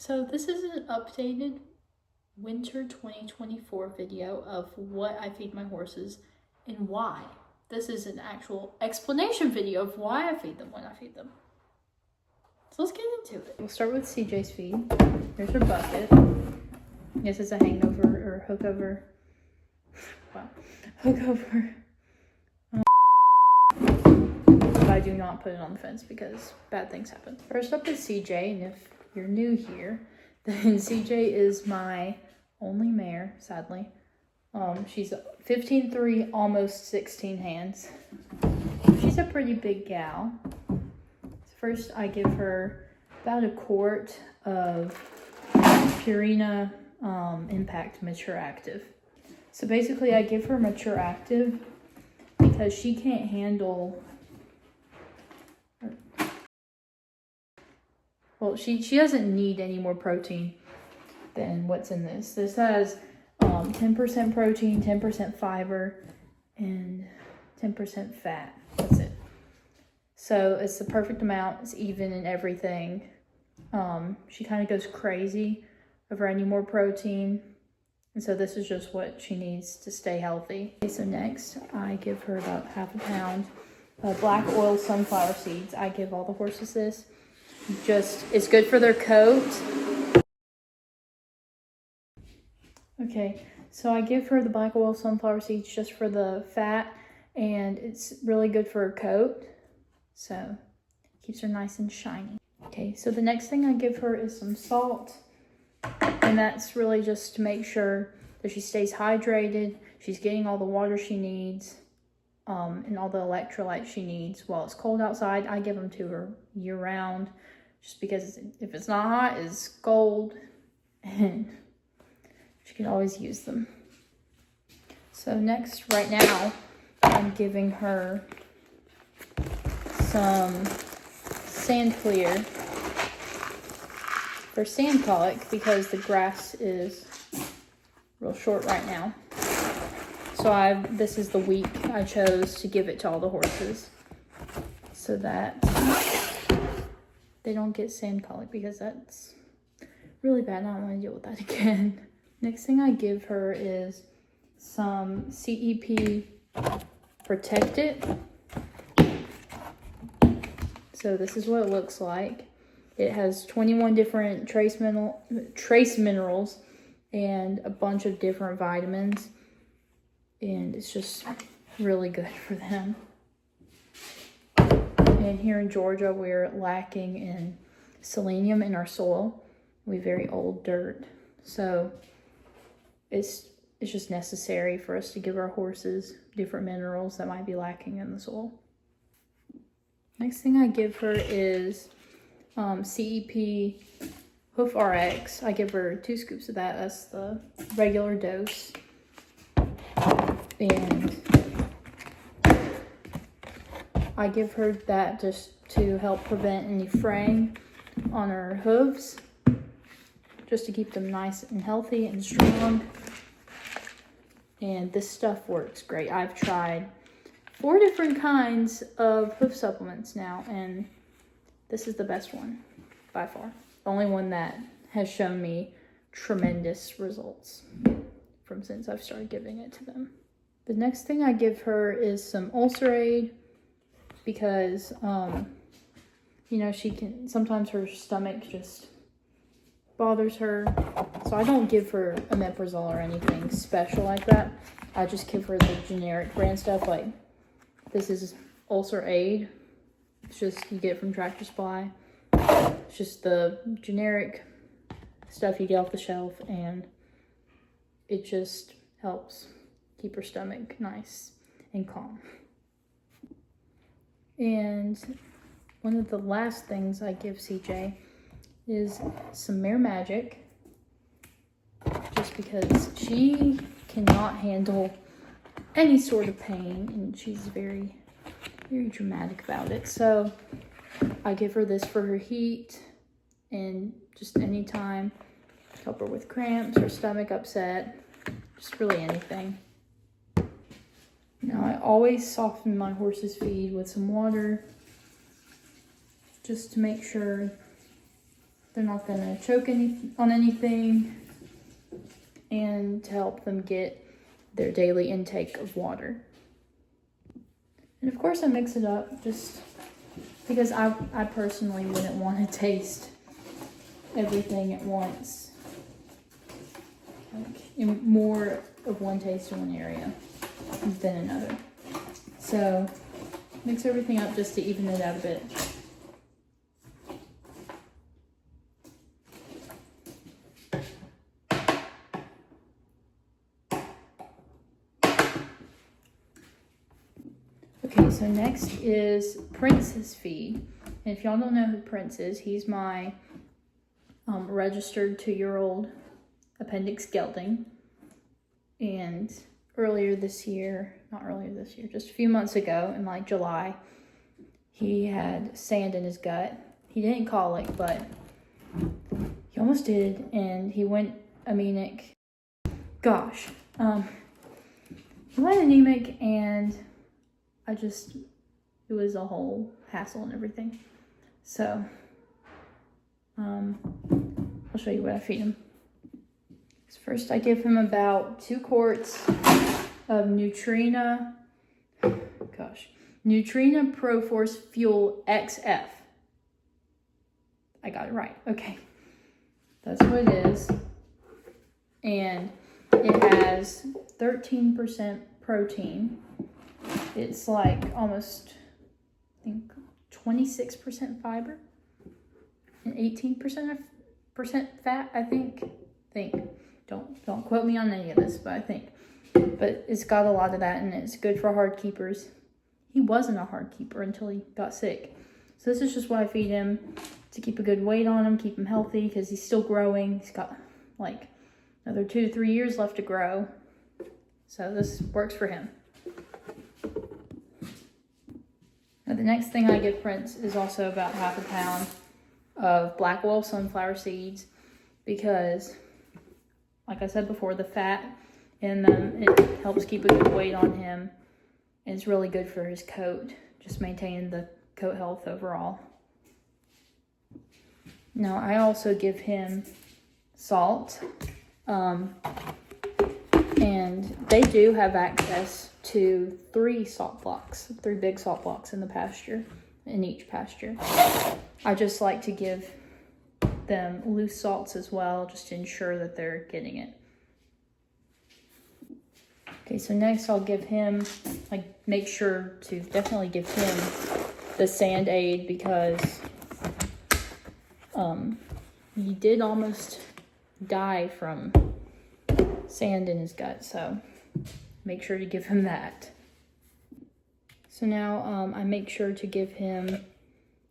So this is an updated winter 2024 video of what I feed my horses and why. This is an actual explanation video of why I feed them when I feed them. So let's get into it. We'll start with CJ's feed. There's her bucket. This is a hangover or hookover. Wow. Hookover. But I do not put it on the fence because bad things happen. First up is CJ, and if you're new here, then CJ is my only mare, sadly. She's 15-3, almost 16 hands. She's a pretty big gal. First, I give her about a quart of Purina Impact Mature Active. So basically, I give her Mature Active because she can't handle... Well, she doesn't need any more protein than what's in this. This has 10% protein, 10% fiber, and 10% fat. That's it. So it's the perfect amount. It's even in everything. She kind of goes crazy over any more protein. And so this is just what she needs to stay healthy. Okay, so next, I give her about half a pound of black oil sunflower seeds. I give all the horses this. It's good for their coat. Okay, so I give her the black oil sunflower seeds just for the fat, and it's really good for her coat. So, keeps her nice and shiny. Okay, so the next thing I give her is some salt, and that's really just to make sure that she stays hydrated, she's getting all the water she needs, and all the electrolytes she needs. While it's cold outside, I give them to her year-round, just because if it's not hot, it's cold, and she can always use them. So next, right now, I'm giving her some sand clear for sand colic because the grass is real short right now. So this is the week I chose to give it to all the horses so that they don't get sand colic because that's really bad. I don't want to deal with that again. Next thing I give her is some CEP Protect It. So this is what it looks like. It has 21 different trace minerals and a bunch of different vitamins. And it's just really good for them. And here in Georgia, we're lacking in selenium in our soil. We have very old dirt. So it's just necessary for us to give our horses different minerals that might be lacking in the soil. Next thing I give her is CEP Hoof RX. I give her 2 scoops of that. That's the regular dose. And I give her that just to help prevent any fraying on her hooves, just to keep them nice and healthy and strong. And this stuff works great. I've tried 4 different kinds of hoof supplements now, and this is the best one by far. The only one that has shown me tremendous results from since I've started giving it to them. The next thing I give her is some Ulcer-Aid because, you know, sometimes her stomach just bothers her. So I don't give her omeprazole or anything special like that. I just give her the generic brand stuff. Like, this is Ulcer-Aid. It's just, you get it from Tractor Supply. It's just the generic stuff you get off the shelf, and it just helps keep her stomach nice and calm. And one of the last things I give CJ is some Mare Magic, just because she cannot handle any sort of pain, and she's very, very dramatic about it. So I give her this for her heat and just anytime, help her with cramps or stomach upset, just really anything. Now I always soften my horse's feed with some water just to make sure they're they're not gonna choke on anything, and to help them get their daily intake of water. And of course I mix it up just because I personally wouldn't want to taste everything at once. Like in more of one taste in one area than another. So mix everything up just to even it out a bit. Okay, so next is Prince's feed. And if y'all don't know who Prince is, he's my registered 2-year-old appendix gelding. And just a few months ago in like July, he had sand in his gut. He didn't colic, but he almost did, and he went anemic. Gosh, he went anemic, and it was a whole hassle and everything. So, I'll show you what I feed him. So first I give him about 2 quarts of Nutrena ProForce Fuel XF. I got it right. Okay. That's what it is. And it has 13% protein. It's like almost, I think, 26% fiber and 18% fat, I think. Don't quote me on any of this, but I think. But it's got a lot of that, and it's good for hard keepers. He wasn't a hard keeper until he got sick. So this is just what I feed him to keep a good weight on him, keep him healthy, because he's still growing. He's got like another 2 to 3 years left to grow. So this works for him. Now the next thing I give Prince is also about half a pound of black oil sunflower seeds, because like I said before, the fat in them, it helps keep a good weight on him, and it's really good for his coat, just maintaining the coat health overall. Now I also give him salt, and they do have access to 3 big salt blocks in each pasture. I just like to give them loose salts as well, just to ensure that they're getting it. Okay, so next I'll give him, make sure to definitely give him the Sand Aid, because he did almost die from sand in his gut, so make sure to give him that. So now I make sure to give him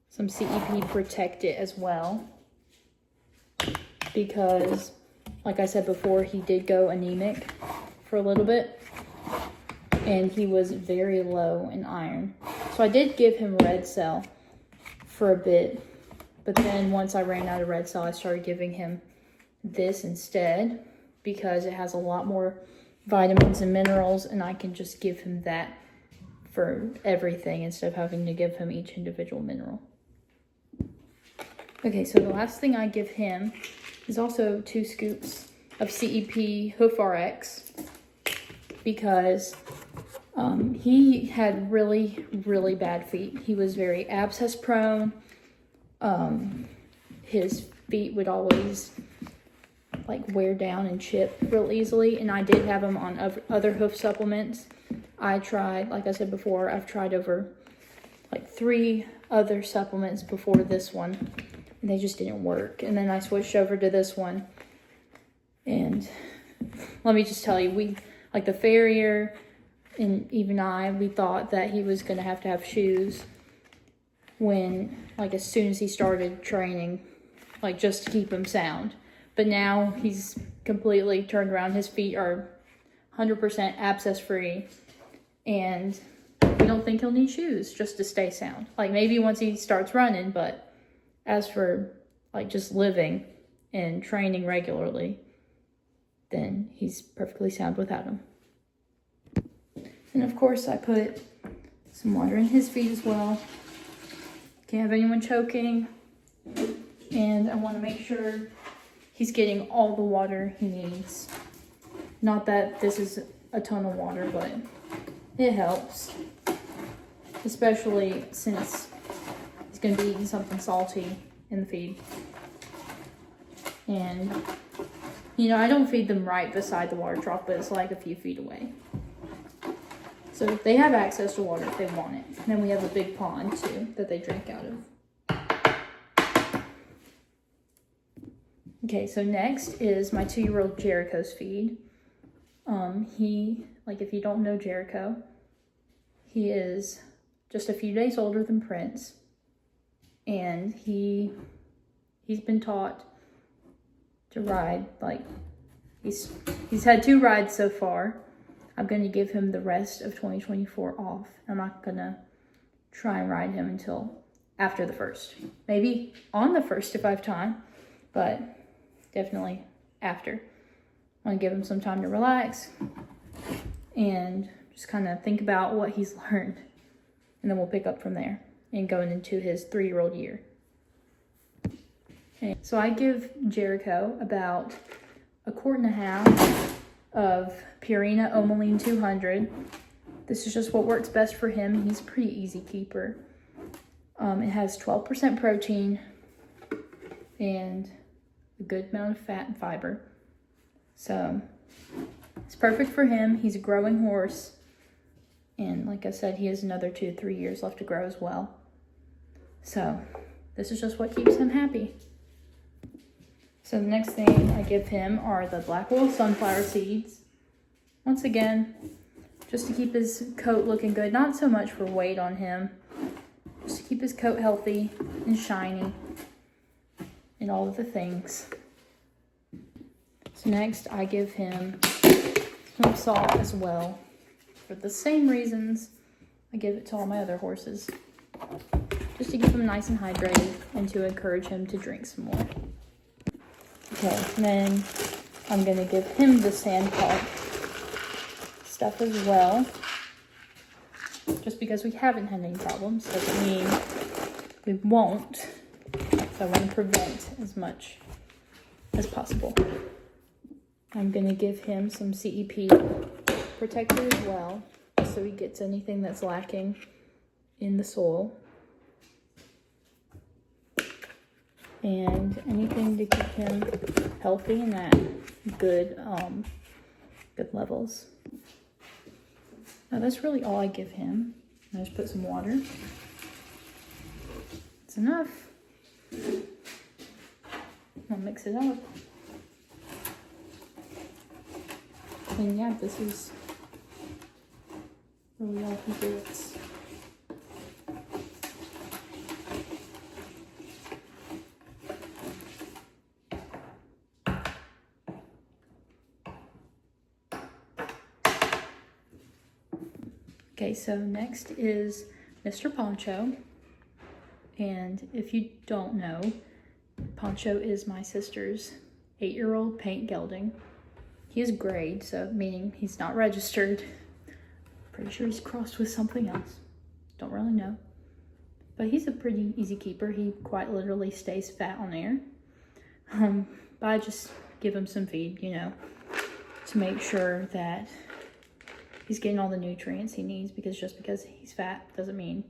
some CEP Protect It as well, because like I said before, he did go anemic for a little bit, and he was very low in iron. So I did give him Red Cell for a bit, but then once I ran out of Red Cell, I started giving him this instead, because it has a lot more vitamins and minerals, and I can just give him that for everything instead of having to give him each individual mineral. Okay, so the last thing I give him is also 2 scoops of CEP Hoof RX, because he had really, really bad feet. He was very abscess prone. His feet would always wear down and chip real easily, and I did have him on other hoof supplements. I tried, like I said before, I've tried over 3 other supplements before this one, and they just didn't work. And then I switched over to this one, and let me just tell you, we, the farrier and even we thought that he was going to have shoes when, as soon as he started training, just to keep him sound. But now he's completely turned around. His feet are 100% abscess free, and we don't think he'll need shoes just to stay sound. Maybe once he starts running, but as for just living and training regularly, then he's perfectly sound without them. And of course I put some water in his feet as well. Can't have anyone choking. And I want to make sure he's getting all the water he needs. Not that this is a ton of water, but it helps. Especially since he's going to be eating something salty in the feed. And, you know, I don't feed them right beside the water trough, but it's like a few feet away. So they have access to water if they want it. And then we have a big pond too that they drink out of. Okay, so next is my 2-year-old Jericho's feed. If you don't know Jericho, he is just a few days older than Prince. And he's been taught to ride. Like, he's had 2 rides so far. I'm going to give him the rest of 2024 off. I'm not going to try and ride him until after the 1st. Maybe on the 1st if I have time, but definitely after. I want to give him some time to relax and just kind of think about what he's learned. And then we'll pick up from there and going into his 3-year-old year. Okay. So I give Jericho about 1.5 quarts of Purina Omeline 200. This is just what works best for him. He's a pretty easy keeper. It has 12% protein and a good amount of fat and fiber. So it's perfect for him. He's a growing horse. And like I said, he has another 2 to 3 years left to grow as well. So this is just what keeps him happy. So the next thing I give him are the black oil sunflower seeds. Once again, just to keep his coat looking good. Not so much for weight on him. Just to keep his coat healthy and shiny. And all of the things. So next I give him some salt as well. For the same reasons I give it to all my other horses. Just to keep him nice and hydrated and to encourage him to drink some more. Okay, and then I'm going to give him the sand park stuff as well. Just because we haven't had any problems doesn't mean we won't. So I want to prevent as much as possible. I'm going to give him some CEP protector as well, so he gets anything that's lacking in the soil. And anything to keep him healthy and at good levels. Now that's really all I give him. I just put some water. It's enough. I'll mix it up. And yeah, this is really all he gets. Okay, so next is Mr. Poncho. And if you don't know, Poncho is my sister's 8-year-old paint gelding. He is grade, so meaning he's not registered. Pretty sure he's crossed with something else. Don't really know. But he's a pretty easy keeper. He quite literally stays fat on air. But I just give him some feed, you know, to make sure that he's getting all the nutrients he needs, because just because he's fat doesn't mean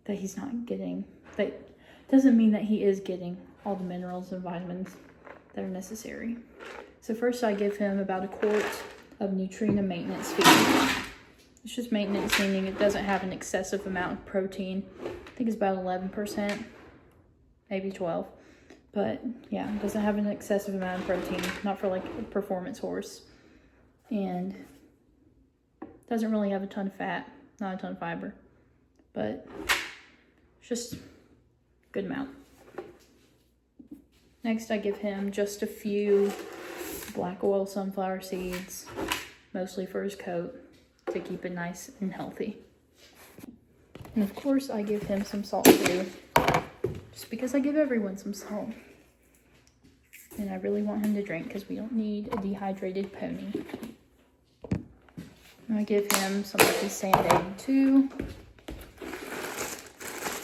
that he's not getting, doesn't mean that he is getting all the minerals and vitamins that are necessary. So first I give him about 1 quart of Nutrena maintenance feed. It's just maintenance, meaning it doesn't have an excessive amount of protein. I think it's about 11%, maybe 12. But yeah, it doesn't have an excessive amount of protein, not for like a performance horse. And doesn't really have a ton of fat, not a ton of fiber, but it's just a good amount. Next I give him just a few black oil sunflower seeds, mostly for his coat, to keep it nice and healthy. And of course I give him some salt too, just because I give everyone some salt. And I really want him to drink because we don't need a dehydrated pony. And I give him some of his Sand-Aid too,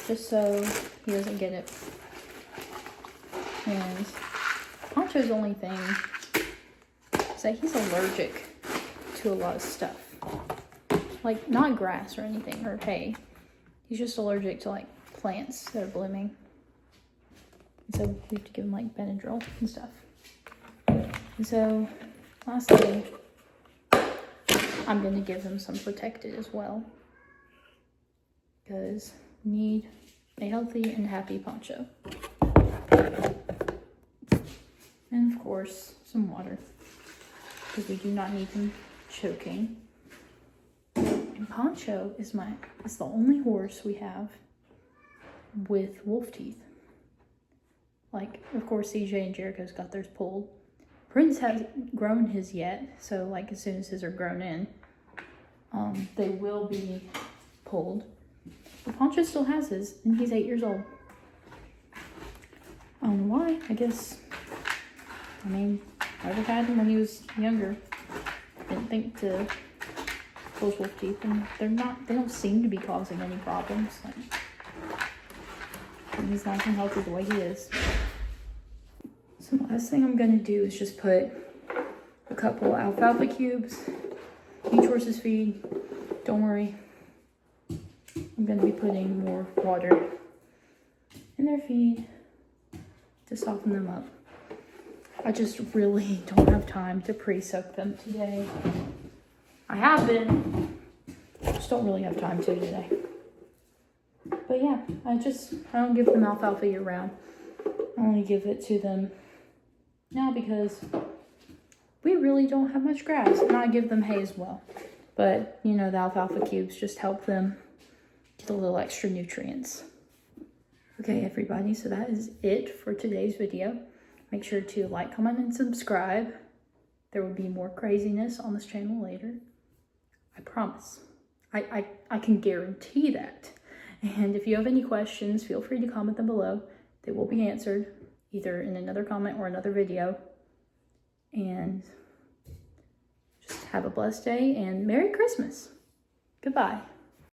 just so he doesn't get it And Poncho's only thing is that he's allergic to a lot of stuff. Like, not grass or anything, or hay. He's just allergic to, like, plants that are blooming. And so we have to give him, like, Benadryl and stuff. And so, lastly, I'm going to give him some Protected as well. Because we need a healthy and happy Poncho. And of course, some water. Because we do not need him choking. And Poncho is the only horse we have with wolf teeth. Like, of course, CJ and Jericho's got theirs pulled. Prince hasn't grown his yet, so like as soon as his are grown in, they will be pulled. But Poncho still has his, and he's 8 years old. I don't know why. I guess, I mean, I would have had him when he was younger. Didn't think to pull his wolf teeth, and they don't seem to be causing any problems. Like, and he's nice and healthy the way he is. So the last thing I'm gonna do is just put a couple alfalfa cubes, each horse's feed. Don't worry, I'm gonna be putting more water in their feed to soften them up. I just really don't have time to pre-soak them today. I have been, just don't really have time to today. But yeah, I don't give them alfalfa year round. I only give it to them now because we really don't have much grass, and I give them hay as well. But, you know, the alfalfa cubes just help them get a little extra nutrients. Okay, everybody, so that is it for today's video. Make sure to like, comment, and subscribe. There will be more craziness on this channel later. I promise. I can guarantee that. And if you have any questions, feel free to comment them below. They will be answered either in another comment or another video. And just have a blessed day and Merry Christmas. Goodbye.